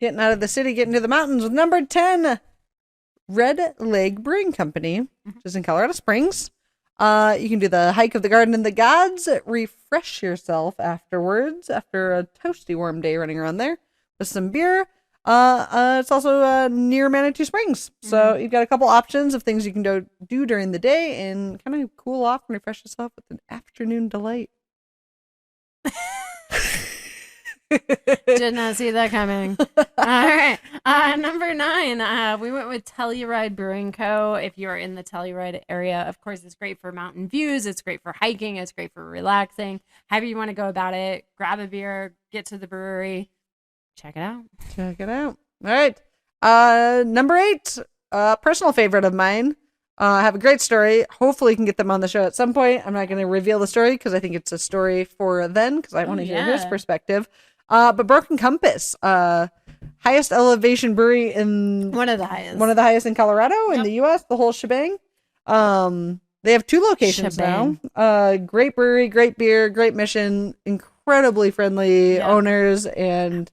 Getting out of the city, getting to the mountains with number 10, Red Leg Brewing Company, which is in Colorado Springs. You can do the hike of the garden and the gods, refresh yourself afterwards after a toasty warm day running around there with some beer. It's also near Manitou Springs. So you've got a couple options of things you can do during the day and kind of cool off and refresh yourself with an afternoon delight. Did not see that coming. All right. Number 9, we went with Telluride Brewing Co. If you are in the Telluride area, of course, it's great for mountain views. It's great for hiking. It's great for relaxing. However you want to go about it, grab a beer, get to the brewery. Check it out. Check it out. All right. Number 8, personal favorite of mine. I have a great story. Hopefully, you can get them on the show at some point. I'm not going to reveal the story because I think it's a story for then because I want to hear his perspective. But Broken Compass, highest elevation brewery in one of the highest in Colorado in the U.S. The whole shebang. They have 2 locations now. Great brewery, great beer, great mission, incredibly friendly owners, and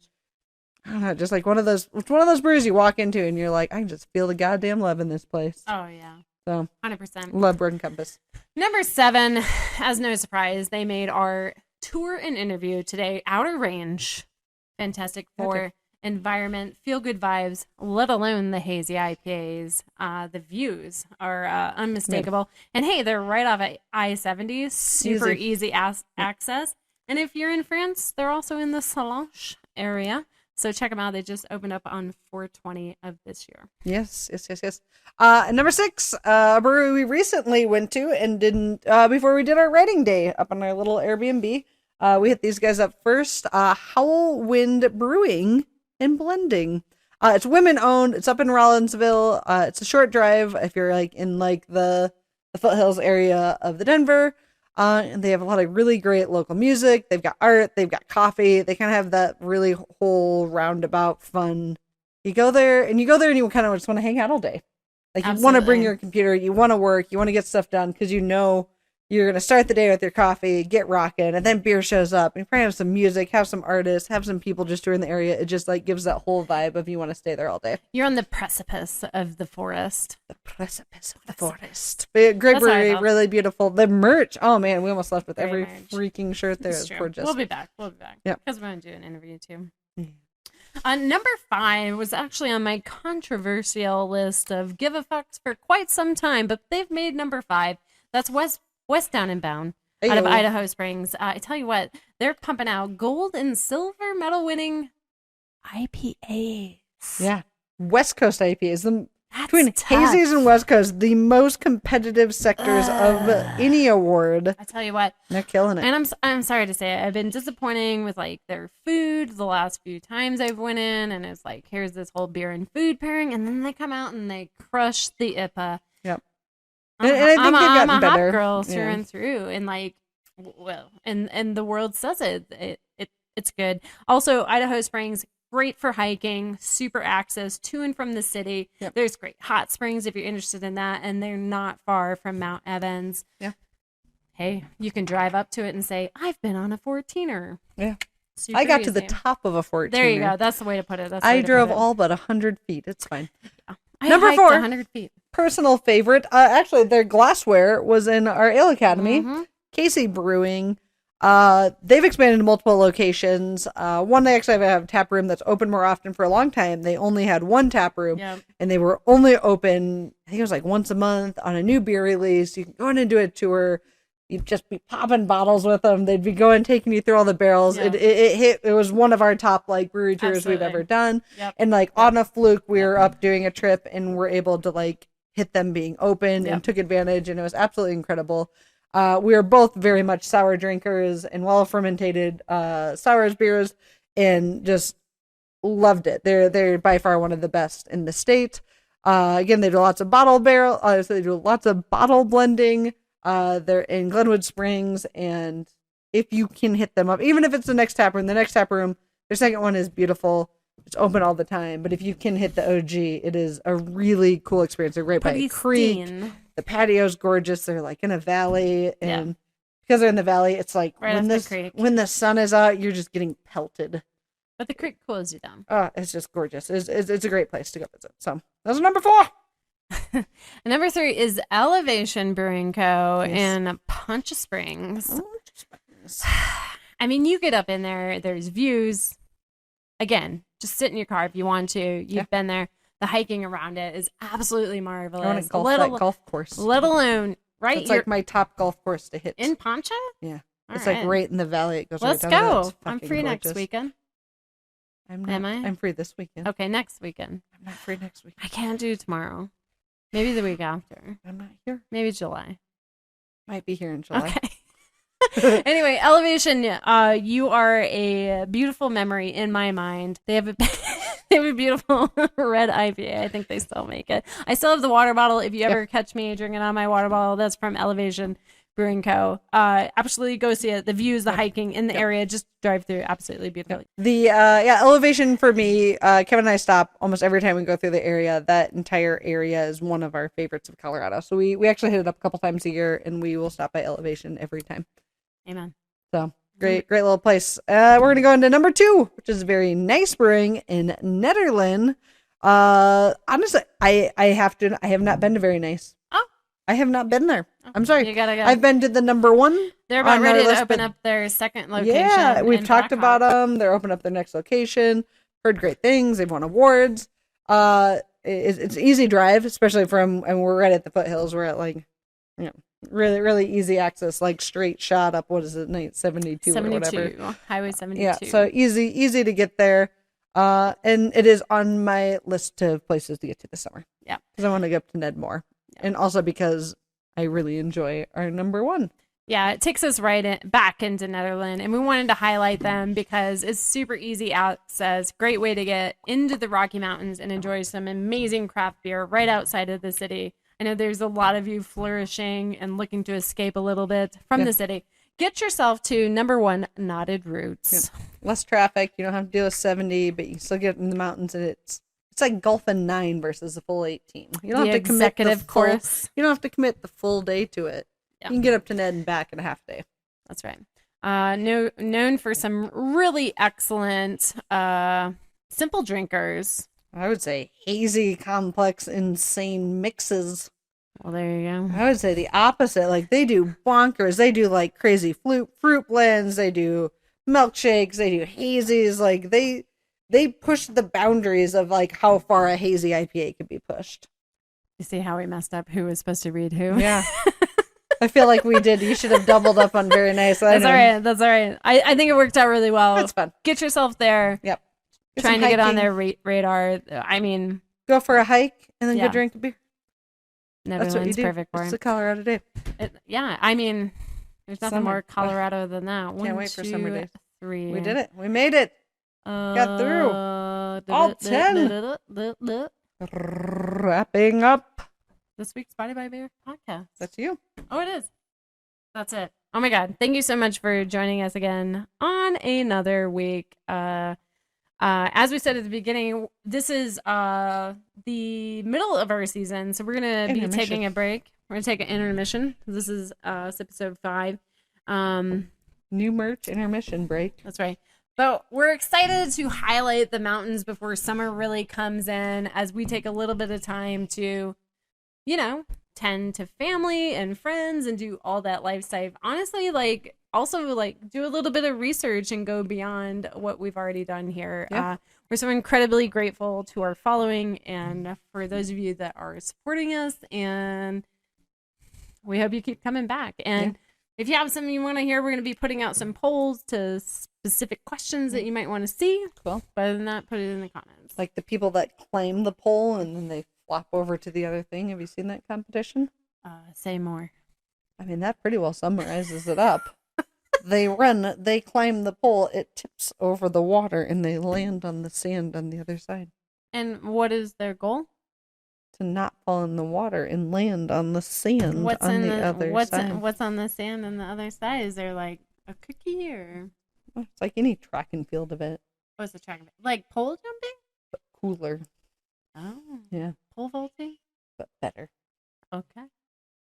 I don't know, just like one of those breweries you walk into and you're like, I can just feel the goddamn love in this place. Oh yeah. So 100%. Love Broken Compass. Number 7, as no surprise, they made our tour and interview today. Outer Range. Fantastic for environment, feel good vibes, let alone the hazy IPAs. The views are unmistakable. And hey, they're right off at I-70, super easy access. And if you're in France, they're also in the Salanches area. So check them out. They just opened up on 4/20 of this year. Yes. Number 6, a brewery we recently went to and didn't, before we did our writing day up on our little Airbnb. We hit these guys up first. Howl Wind Brewing and Blending. It's women owned. It's up in Rollinsville. It's a short drive if you're like in like the foothills area of the Denver. And they have a lot of really great local music. They've got art. They've got coffee. They kind of have that really whole roundabout fun. You go there and you kind of just want to hang out all day. Like you want to bring your computer. You want to work. You want to get stuff done because you know you're going to start the day with your coffee, get rocking, and then beer shows up. And you probably have some music, have some artists, have some people just touring the area. It just like gives that whole vibe of you want to stay there all day. You're on the precipice of the forest. The precipice of the forest. But great brewery, really beautiful. The merch. Oh man, we almost left with every freaking shirt there. It's gorgeous. We'll be back. Yeah. Because we're going to do an interview too. Number 5 was actually on my controversial list of give a fucks for quite some time, but they've made number 5. That's West Down and Bound out of Idaho Springs. I tell you what, they're pumping out gold and silver medal winning IPAs. Yeah. West Coast IPAs. Between Hazy's and West Coast, the most competitive sectors of any award. I tell you what, they're killing it. And I'm sorry to say it, I've been disappointing with like their food the last few times I've went in, and it's like here's this whole beer and food pairing, and then they come out and they crush the IPA. Yep. And I think they've gotten better. I'm a hop girl through and through, and like, well, and the world says it's good. Also, Idaho Springs. Great for hiking, super access to and from the city. Yep. There's great hot springs if you're interested in that, and they're not far from Mount Evans. Yeah. Hey, you can drive up to it and say, I've been on a 14er. Yeah. Super I got easy. to the top of a 14er. There you go. That's the way to put it. I drove all but 100 feet. It's fine. Yeah. Number 4, 100 feet. Personal favorite. Actually, their glassware was in our Ale Academy. Mm-hmm. Casey Brewing. They've expanded to multiple locations. One, they actually have a tap room that's open more often. For a long time they only had one tap room, and they were only open, I think it was like once a month on a new beer release. You can go in and do a tour. You'd just be popping bottles with them. They'd be taking you through all the barrels. It was one of our top like brewery tours we've ever done. And like on a fluke, we were up doing a trip and we're able to like hit them being open and took advantage, and it was absolutely incredible. We are both very much sour drinkers and well-fermented sours beers, and just loved it. They're by far one of the best in the state. Again, they do lots of bottle blending. They're in Glenwood Springs, and if you can hit them up, even if it's the next tap room, their second one is beautiful. It's open all the time, but if you can hit the OG, it is a really cool experience. They're right by a creek. The patio's gorgeous. They're like in a valley, and because they're in the valley, it's like when the sun is out, you're just getting pelted But the creek cools you down. It's just gorgeous. It's a great place to go visit. So that's number 4. Number 3 is Elevation Brewing Co. Yes. in Poncha Springs. Poncha Springs. I mean, you get up in there, there's views. Again, just sit in your car if you want to. You've been there. The hiking around it is absolutely marvelous. I want to golf that golf course. Let alone, right? It's like my top golf course to hit. In Poncha? Yeah. All it's right. like right in the valley. It goes Let's right down go. to that. I'm free gorgeous. next weekend. I'm not. Am I? I'm free this weekend. Okay, next weekend. I'm not free next week. I can't do tomorrow. Maybe the week after. I'm not here. Maybe July. Might be here in July. Okay. Anyway, Elevation, you are a beautiful memory in my mind. They have a beautiful red IPA. I think they still make it. I still have the water bottle. If you ever catch me drinking on my water bottle, that's from Elevation Brewing Co. Absolutely go see it. The views, the hiking in the area, just drive through. Absolutely beautiful. The Elevation for me, Kevin and I stop almost every time we go through the area. That entire area is one of our favorites of Colorado. So we actually hit it up a couple times a year, and we will stop by Elevation every time. Amen. So great little place. We're gonna go into number 2, which is Very Nice Brewing in Nederland. Honestly, I have not been to Very Nice. Oh, I have not been there. I'm sorry. You gotta go. I've been to the number 1. They're about ready to open up their second location. Yeah, we've talked about them. They're opening up their next location. Heard great things. They've won awards. It's an easy drive, especially and we're right at the foothills. We're at really, really easy access, like straight shot up. What is it, 72 or whatever? Highway 72. Yeah, so easy to get there. And it is on my list of places to get to this summer. Yeah, because I want to go up to Ned more, and also because I really enjoy our number 1. Yeah, it takes us back into Nederland, and we wanted to highlight them because it's super easy access, great way to get into the Rocky Mountains and enjoy some amazing craft beer right outside of the city. I know there's a lot of you flourishing and looking to escape a little bit from the city. Get yourself to number 1, Knotted Roots. Yeah. Less traffic. You don't have to deal with 70, but you still get in the mountains, and it's like golfing 9 versus a full 18. You don't have to commit course. You don't have to commit the full day to it. Yeah. You can get up to Ned and back in a half day. That's right. Known for some really excellent simple drinkers. I would say hazy, complex, insane mixes. Well, there you go. I would say the opposite. Like, they do bonkers. They do like crazy fruit blends. They do milkshakes. They do hazies. Like, they push the boundaries of like how far a hazy IPA could be pushed. You see how we messed up who was supposed to read who? Yeah. I feel like we did. You should have doubled up on Very Nice. That's all right. That's all right. I think it worked out really well. That's fun. Get yourself there. Yep. Trying to get on their radar. I mean, go for a hike and then go drink a beer. That's what you do. Perfect for It's a Colorado day. I mean, there's nothing more Colorado than that. Can't wait for summer days. 3. We did it. We made it. Got through. All 10. Wrapping up this week's Body by Beer podcast. That's you. Oh, it is. That's it. Oh my God. Thank you so much for joining us again on another week. As we said at the beginning, this is the middle of our season, so we're going to be taking a break. We're going to take an intermission. This is episode 5. New merch intermission break. That's right. But we're excited to highlight the mountains before summer really comes in, as we take a little bit of time to, tend to family and friends and do all that lifestyle. Honestly, also do a little bit of research and go beyond what we've already done here. Yeah. We're so incredibly grateful to our following and for those of you that are supporting us, and we hope you keep coming back. And if you have something you want to hear, we're going to be putting out some polls to specific questions that you might want to see. Cool. But other than that, put it in the comments. Like the people that claim the poll and then they flop over to the other thing. Have you seen that competition? Say more. I mean, that pretty well summarizes it up. They climb the pole, it tips over the water, and they land on the sand on the other side. And what is their goal? To not fall in the water and land on the sand on the other side. What's on the sand on the other side? Is there like a cookie or? It's like any track and field event. What's the track and field? Like pole jumping? But cooler. Oh. Yeah. Pole vaulting? But better. Okay.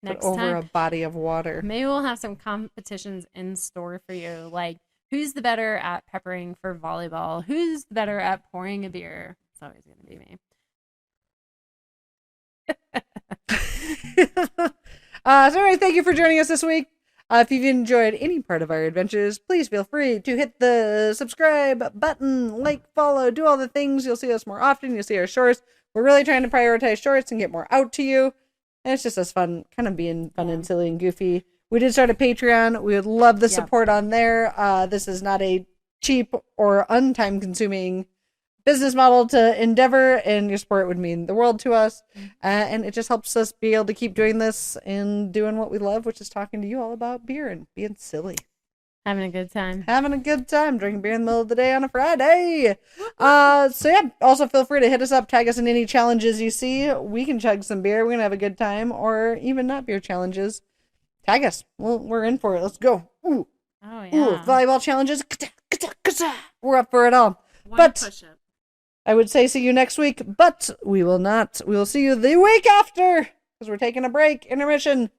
Next time, over a body of water. Maybe we'll have some competitions in store for you, like Who's the better at prepping for volleyball? Who's the better at pouring a beer? It's always going to be me. So anyway, thank you for joining us this week. If you've enjoyed any part of our adventures, please feel free to hit the subscribe button, like, follow, do all the things. You'll see us more often. You'll see our shorts. We're really trying to prioritize shorts and get more out to you. And it's just as fun, kind of being fun and silly and goofy. We did start a Patreon. We would love the support on there. This is not a cheap or untime consuming business model to endeavor, and your support would mean the world to us. And it just helps us be able to keep doing this and doing what we love, which is talking to you all about beer and being silly. Having a good time. Drinking beer in the middle of the day on a Friday. So yeah, also feel free to hit us up, tag us in any challenges you see. We can chug some beer. We're going to have a good time, or even not beer challenges. Tag us. We're in for it. Let's go. Ooh. Oh, yeah. Ooh, volleyball challenges. We're up for it all. One but push-up. I would say see you next week, but we will not. We will see you the week after, because we're taking a break, intermission.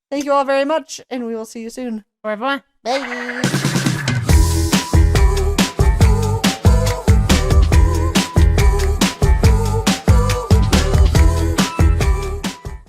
Thank you all very much, and we will see you soon. Au revoir. Bye.